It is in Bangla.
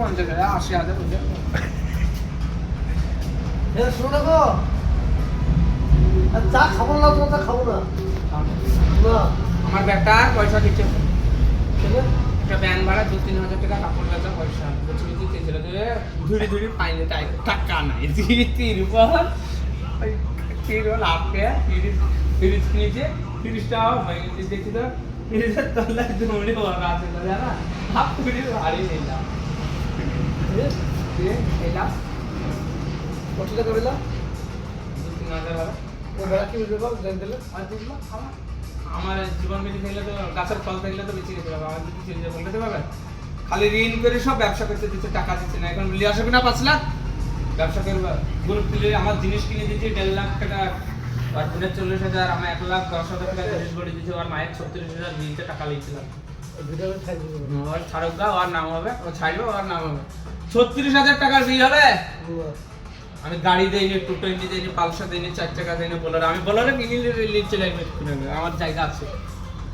50,000 80,000 বুঝে শোনো গো, চা খাবো না, চা খাবো না। আমার বেটা পয়সা দিচ্ছে একটা ব্যান ভাড়া 2-3 হাজার টাকা কাপড় বেচা পয়সা বুঝছি দিয়েছিল ধুড়ি ধুড়ি পাইনি তাই টাকা নাই তিরপর আপকে 30 নিচে 30 টাকা ভেঙে দেখছি তো 30 তলায় দৌড়ে ওরা আছে জানা হাফ করে হারিয়ে নিলাম এলাম কত টাকা পেলাম? 2-3 হাজার ভাড়া ওই বেড়া কি বুঝতে পারো? জানি দিলে আর বুঝলাম আমার জীবন বেঁচে থাকলে তো গাছের ফল থাকলে তো বেঁচে গেছে বাবা আমার যদি চিন্তা করতে পারবে খালি ঋণ করে সব ব্যবসা করতে দিচ্ছে টাকা দিচ্ছে না এখন লিয়ে আসবে না 5 লাখ ব্যবসা করবে গ্রুপ তুলে আমার জিনিস কিনে দিচ্ছি 1.5 লাখ টাকা আর বোনের 40,000 আমার 1,10,000 টাকা জিনিস করে দিচ্ছে আর মায়ের 36,000 দিতে টাকা লিখছিলাম ভিডিওতে থাকবে। ওর ছাড়ক গা ওর নাম হবে ও ছাড়বে ওর নাম হবে 36,000 টাকার বিল হবে আমি গাড়ি দেইনি 220 দেইনি পালসার দেইনি 4 টাকা দেইনি বোলার আমি বোলারে কিনে নিয়ে চলে আসবে আমার জায়গা আছে